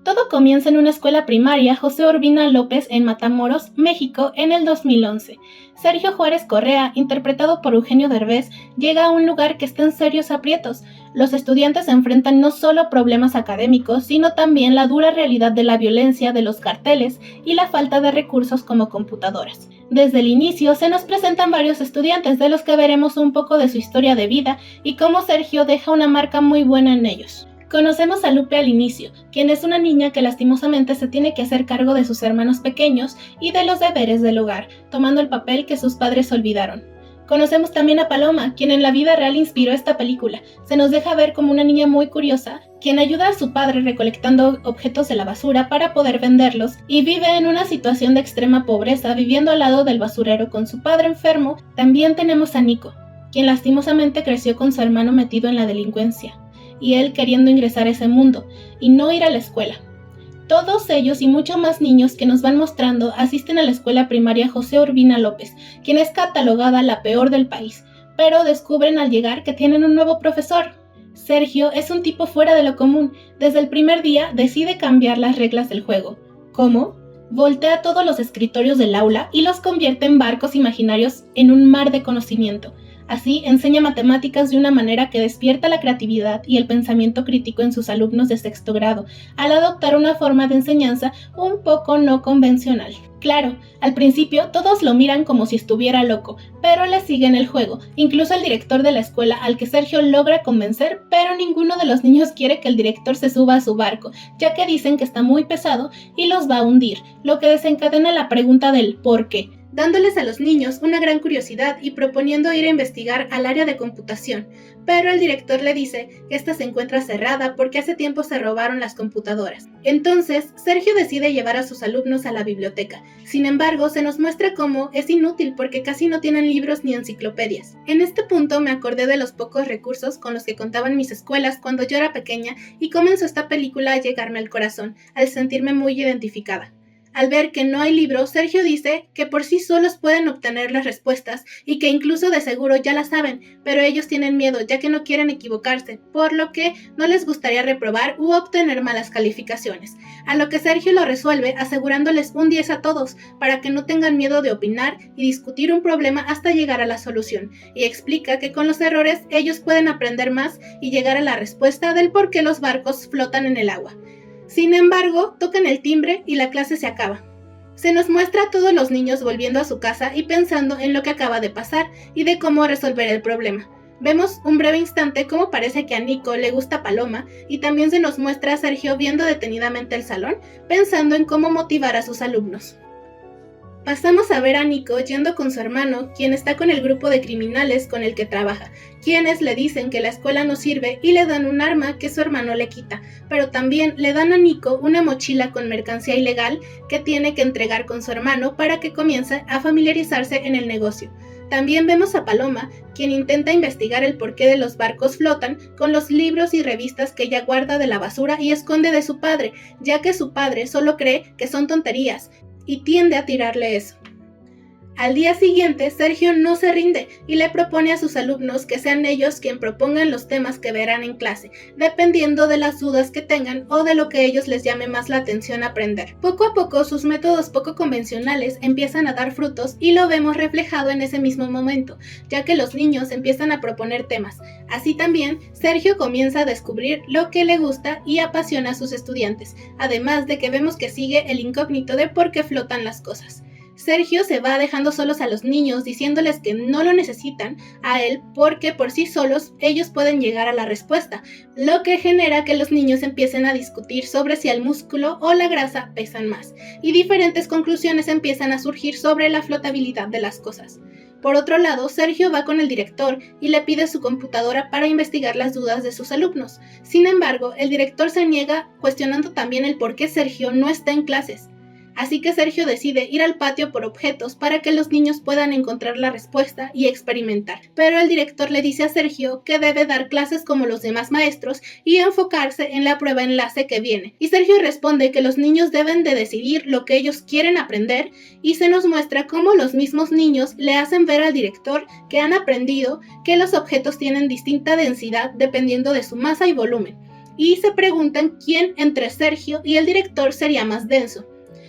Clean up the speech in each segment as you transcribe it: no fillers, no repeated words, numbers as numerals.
Todo comienza en una escuela primaria José Urbina López en Matamoros, México, en el 2011. Sergio Juárez Correa, interpretado por Eugenio Derbez, llega a un lugar que está en serios aprietos. Los estudiantes enfrentan no solo problemas académicos, sino también la dura realidad de la violencia, de los carteles y la falta de recursos como computadoras. Desde el inicio se nos presentan varios estudiantes de los que veremos un poco de su historia de vida y cómo Sergio deja una marca muy buena en ellos. Conocemos a Lupe al inicio, quien es una niña que lastimosamente se tiene que hacer cargo de sus hermanos pequeños y de los deberes del hogar, tomando el papel que sus padres olvidaron. Conocemos también a Paloma, quien en la vida real inspiró esta película. Se nos deja ver como una niña muy curiosa, quien ayuda a su padre recolectando objetos de la basura para poder venderlos y vive en una situación de extrema pobreza viviendo al lado del basurero con su padre enfermo. También tenemos a Nico, quien lastimosamente creció con su hermano metido en la delincuencia y él queriendo ingresar a ese mundo y no ir a la escuela. Todos ellos y muchos más niños que nos van mostrando asisten a la escuela primaria José Urbina López, quien es catalogada la peor del país, pero descubren al llegar que tienen un nuevo profesor. Sergio es un tipo fuera de lo común. Desde el primer día decide cambiar las reglas del juego. ¿Cómo? Voltea todos los escritorios del aula y los convierte en barcos imaginarios en un mar de conocimiento. Así enseña matemáticas de una manera que despierta la creatividad y el pensamiento crítico en sus alumnos de sexto grado, al adoptar una forma de enseñanza un poco no convencional. Claro, al principio todos lo miran como si estuviera loco, pero le siguen el juego, incluso el director de la escuela al que Sergio logra convencer, pero ninguno de los niños quiere que el director se suba a su barco, ya que dicen que está muy pesado y los va a hundir, lo que desencadena la pregunta del ¿por qué?, dándoles a los niños una gran curiosidad y proponiendo ir a investigar al área de computación, pero el director le dice que esta se encuentra cerrada porque hace tiempo se robaron las computadoras. Entonces, Sergio decide llevar a sus alumnos a la biblioteca. Sin embargo, se nos muestra cómo es inútil porque casi no tienen libros ni enciclopedias. En este punto me acordé de los pocos recursos con los que contaban mis escuelas cuando yo era pequeña y comenzó esta película a llegarme al corazón, al sentirme muy identificada. Al ver que no hay libros, Sergio dice que por sí solos pueden obtener las respuestas y que incluso de seguro ya las saben, pero ellos tienen miedo ya que no quieren equivocarse, por lo que no les gustaría reprobar u obtener malas calificaciones. A lo que Sergio lo resuelve asegurándoles un 10 a todos para que no tengan miedo de opinar y discutir un problema hasta llegar a la solución, y explica que con los errores ellos pueden aprender más y llegar a la respuesta del por qué los barcos flotan en el agua. Sin embargo, tocan el timbre y la clase se acaba. Se nos muestra a todos los niños volviendo a su casa y pensando en lo que acaba de pasar y de cómo resolver el problema. Vemos un breve instante cómo parece que a Nico le gusta Paloma y también se nos muestra a Sergio viendo detenidamente el salón, pensando en cómo motivar a sus alumnos. Pasamos a ver a Nico yendo con su hermano, quien está con el grupo de criminales con el que trabaja, quienes le dicen que la escuela no sirve y le dan un arma que su hermano le quita, pero también le dan a Nico una mochila con mercancía ilegal que tiene que entregar con su hermano para que comience a familiarizarse en el negocio. También vemos a Paloma, quien intenta investigar el porqué de los barcos flotan con los libros y revistas que ella guarda de la basura y esconde de su padre, ya que su padre solo cree que son tonterías y tiende a tirarle eso. Al día siguiente, Sergio no se rinde y le propone a sus alumnos que sean ellos quien propongan los temas que verán en clase, dependiendo de las dudas que tengan o de lo que ellos les llame más la atención aprender. Poco a poco, sus métodos poco convencionales empiezan a dar frutos y lo vemos reflejado en ese mismo momento, ya que los niños empiezan a proponer temas. Así también, Sergio comienza a descubrir lo que le gusta y apasiona a sus estudiantes, además de que vemos que sigue el incógnito de por qué flotan las cosas. Sergio se va dejando solos a los niños diciéndoles que no lo necesitan a él porque por sí solos ellos pueden llegar a la respuesta, lo que genera que los niños empiecen a discutir sobre si el músculo o la grasa pesan más, y diferentes conclusiones empiezan a surgir sobre la flotabilidad de las cosas. Por otro lado, Sergio va con el director y le pide su computadora para investigar las dudas de sus alumnos. Sin embargo, el director se niega, cuestionando también el por qué Sergio no está en clases. Así que Sergio decide ir al patio por objetos para que los niños puedan encontrar la respuesta y experimentar. Pero el director le dice a Sergio que debe dar clases como los demás maestros y enfocarse en la prueba enlace que viene. Y Sergio responde que los niños deben de decidir lo que ellos quieren aprender, y se nos muestra cómo los mismos niños le hacen ver al director que han aprendido que los objetos tienen distinta densidad dependiendo de su masa y volumen. y se preguntan quién entre Sergio y el director sería más denso.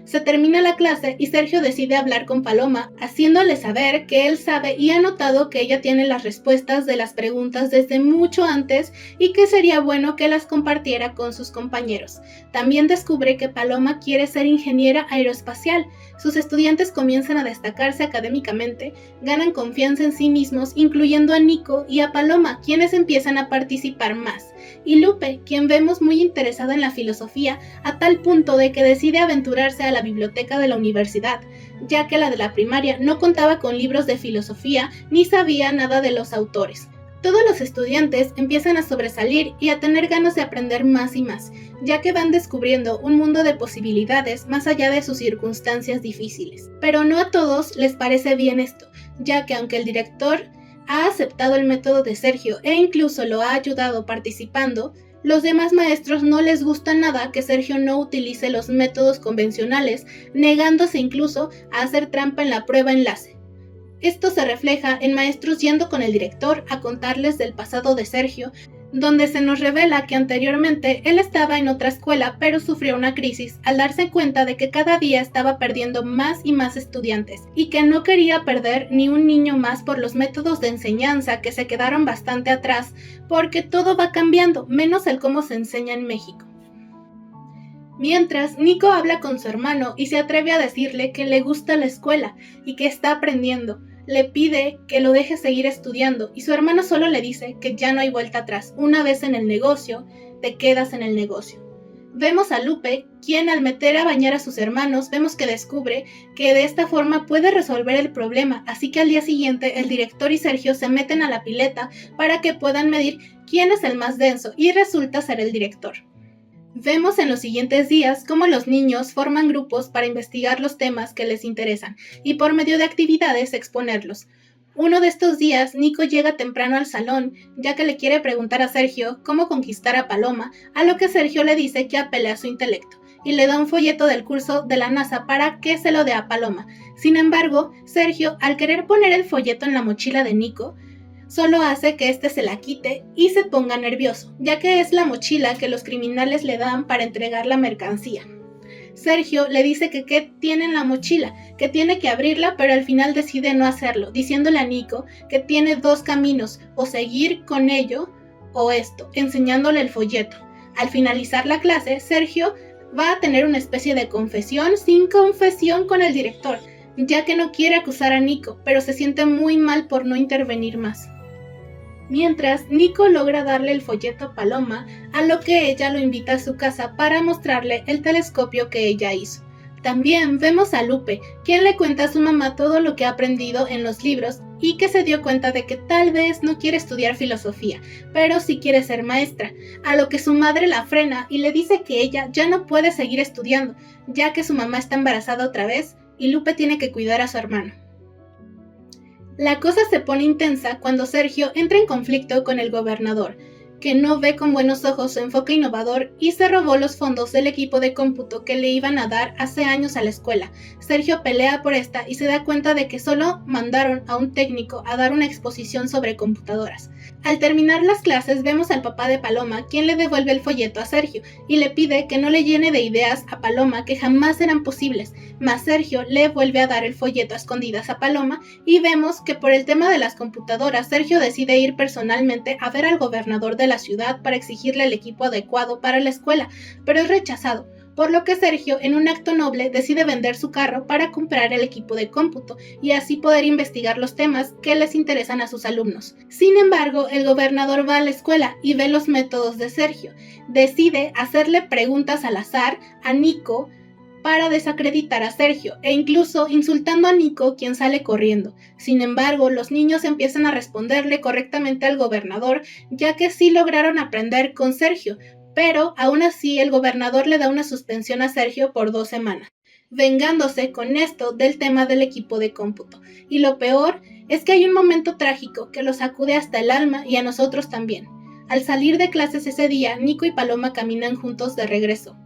Se termina la clase y Sergio decide hablar con Paloma, haciéndole saber que él sabe y ha notado que ella tiene las respuestas de las preguntas desde mucho antes y que sería bueno que las compartiera con sus compañeros. También descubre que Paloma quiere ser ingeniera aeroespacial. Sus estudiantes comienzan a destacarse académicamente, ganan confianza en sí mismos, incluyendo a Nico y a Paloma, quienes empiezan a participar más. Y Lupe, quien vemos muy interesada en la filosofía, a tal punto de que decide aventurarse a la biblioteca de la universidad, ya que la de la primaria no contaba con libros de filosofía ni sabía nada de los autores. Todos los estudiantes empiezan a sobresalir y a tener ganas de aprender más y más, ya que van descubriendo un mundo de posibilidades más allá de sus circunstancias difíciles. Pero no a todos les parece bien esto, ya que aunque el director ha aceptado el método de Sergio e incluso lo ha ayudado participando, los demás maestros no les gusta nada que Sergio no utilice los métodos convencionales, negándose incluso a hacer trampa en la prueba enlace. Esto se refleja en maestros yendo con el director a contarles del pasado de Sergio, donde se nos revela que anteriormente él estaba en otra escuela pero sufrió una crisis al darse cuenta de que cada día estaba perdiendo más y más estudiantes y que no quería perder ni un niño más por los métodos de enseñanza que se quedaron bastante atrás porque todo va cambiando, menos el cómo se enseña en México. Mientras, Nico habla con su hermano y se atreve a decirle que le gusta la escuela y que está aprendiendo. Le pide que lo deje seguir estudiando y su hermano solo le dice que ya no hay vuelta atrás. Una vez en el negocio, te quedas en el negocio. Vemos a Lupe, quien al meter a bañar a sus hermanos, vemos que descubre que de esta forma puede resolver el problema, así que al día siguiente el director y Sergio se meten a la pileta para que puedan medir quién es el más denso y resulta ser el director. Vemos en los siguientes días cómo los niños forman grupos para investigar los temas que les interesan y por medio de actividades exponerlos. Uno de estos días, Nico llega temprano al salón, ya que le quiere preguntar a Sergio cómo conquistar a Paloma, a lo que Sergio le dice que apelea su intelecto, y le da un folleto del curso de la NASA para que se lo dé a Paloma. Sin embargo, Sergio, al querer poner el folleto en la mochila de Nico, solo hace que éste se la quite y se ponga nervioso, ya que es la mochila que los criminales le dan para entregar la mercancía. Sergio le dice que qué tiene en la mochila, que tiene que abrirla, pero al final decide no hacerlo, diciéndole a Nico que tiene dos caminos, o seguir con ello o esto, enseñándole el folleto. Al finalizar la clase, Sergio va a tener una especie de confesión sin confesión con el director, ya que no quiere acusar a Nico, pero se siente muy mal por no intervenir más. Mientras, Nico logra darle el folleto a Paloma, a lo que ella lo invita a su casa para mostrarle el telescopio que ella hizo. También vemos a Lupe, quien le cuenta a su mamá todo lo que ha aprendido en los libros y que se dio cuenta de que tal vez no quiere estudiar filosofía, pero sí quiere ser maestra, a lo que su madre la frena y le dice que ella ya no puede seguir estudiando, ya que su mamá está embarazada otra vez y Lupe tiene que cuidar a su hermano. La cosa se pone intensa cuando Sergio entra en conflicto con el gobernador, que no ve con buenos ojos su enfoque innovador y se robó los fondos del equipo de cómputo que le iban a dar hace años a la escuela. Sergio pelea por esta y se da cuenta de que solo mandaron a un técnico a dar una exposición sobre computadoras. Al terminar las clases vemos al papá de Paloma, quien le devuelve el folleto a Sergio y le pide que no le llene de ideas a Paloma que jamás eran posibles, mas Sergio le vuelve a dar el folleto a escondidas a Paloma y vemos que por el tema de las computadoras Sergio decide ir personalmente a ver al gobernador de la ciudad para exigirle el equipo adecuado para la escuela, pero es rechazado, por lo que Sergio, en un acto noble, decide vender su carro para comprar el equipo de cómputo y así poder investigar los temas que les interesan a sus alumnos. Sin embargo, el gobernador va a la escuela y ve los métodos de Sergio. Decide hacerle preguntas al azar a Nico para desacreditar a Sergio e incluso insultando a Nico, quien sale corriendo. Sin embargo, los niños empiezan a responderle correctamente al gobernador, ya que sí lograron aprender con Sergio, pero aún así el gobernador le da una suspensión a Sergio por 2 semanas, vengándose con esto del tema del equipo de cómputo. Y lo peor es que hay un momento trágico que lo sacude hasta el alma y a nosotros también. Al salir de clases ese día, Nico y Paloma caminan juntos de regreso.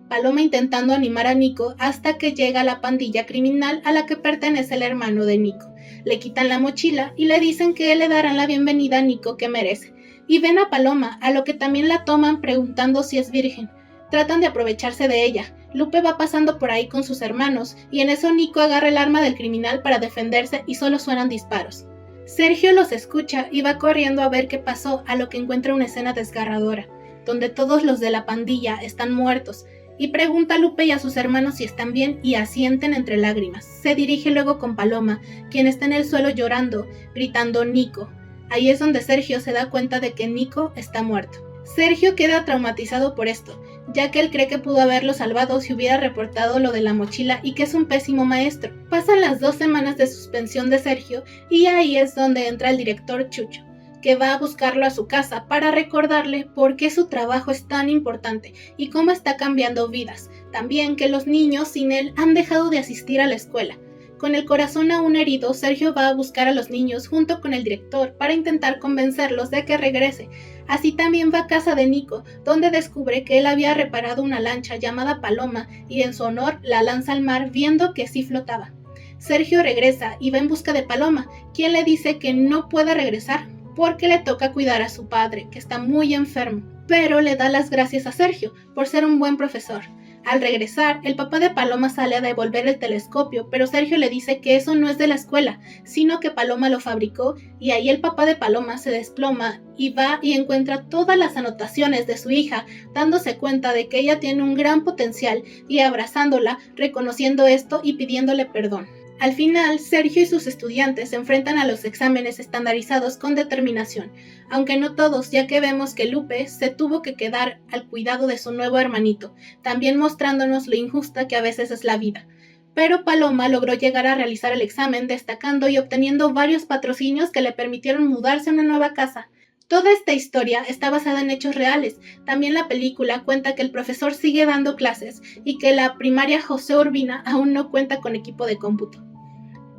Paloma intentando animar a Nico hasta que llega la pandilla criminal a la que pertenece el hermano de Nico. Le quitan la mochila y le dicen que le darán la bienvenida a Nico que merece. y ven a Paloma, a lo que también la toman preguntando si es virgen. Tratan de aprovecharse de ella. Lupe va pasando por ahí con sus hermanos y en eso Nico agarra el arma del criminal para defenderse y solo suenan disparos. Sergio los escucha y va corriendo a ver qué pasó, a lo que encuentra una escena desgarradora, donde todos los de la pandilla están muertos, y pregunta a Lupe y a sus hermanos si están bien y asienten entre lágrimas. Se dirige luego con Paloma, quien está en el suelo llorando, gritando Nico. Ahí es donde Sergio se da cuenta de que Nico está muerto. Sergio queda traumatizado por esto, ya que él cree que pudo haberlo salvado si hubiera reportado lo de la mochila y que es un pésimo maestro. Pasan las 2 semanas de suspensión de Sergio y ahí es donde entra el director Chucho, que va a buscarlo a su casa para recordarle por qué su trabajo es tan importante y cómo está cambiando vidas. También que los niños sin él han dejado de asistir a la escuela. Con el corazón aún herido, Sergio va a buscar a los niños junto con el director para intentar convencerlos de que regrese. Así también va a casa de Nico, donde descubre que él había reparado una lancha llamada Paloma y en su honor la lanza al mar viendo que sí flotaba. Sergio regresa y va en busca de Paloma, quien le dice que no puede regresar porque le toca cuidar a su padre, que está muy enfermo, pero le da las gracias a Sergio por ser un buen profesor. Al regresar, el papá de Paloma sale a devolver el telescopio, pero Sergio le dice que eso no es de la escuela, sino que Paloma lo fabricó, y ahí el papá de Paloma se desploma y va y encuentra todas las anotaciones de su hija, dándose cuenta de que ella tiene un gran potencial y abrazándola, reconociendo esto y pidiéndole perdón. Al final, Sergio y sus estudiantes se enfrentan a los exámenes estandarizados con determinación, aunque no todos, ya que vemos que Lupe se tuvo que quedar al cuidado de su nuevo hermanito, también mostrándonos lo injusta que a veces es la vida. Pero Paloma logró llegar a realizar el examen destacando y obteniendo varios patrocinios que le permitieron mudarse a una nueva casa. Toda esta historia está basada en hechos reales. También la película cuenta que el profesor sigue dando clases y que la primaria José Urbina aún no cuenta con equipo de cómputo.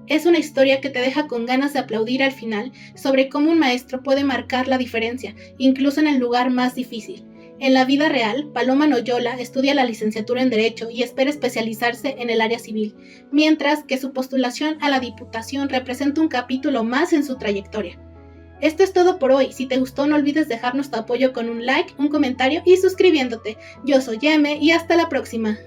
Es una historia que te deja con ganas de aplaudir al final sobre cómo un maestro puede marcar la diferencia, incluso en el lugar más difícil. En la vida real, Paloma Noyola estudia la licenciatura en Derecho y espera especializarse en el área civil, mientras que su postulación a la Diputación representa un capítulo más en su trayectoria. Esto es todo por hoy. Si te gustó, no olvides dejarnos tu apoyo con un like, un comentario y suscribiéndote. Yo soy Yeme y hasta la próxima.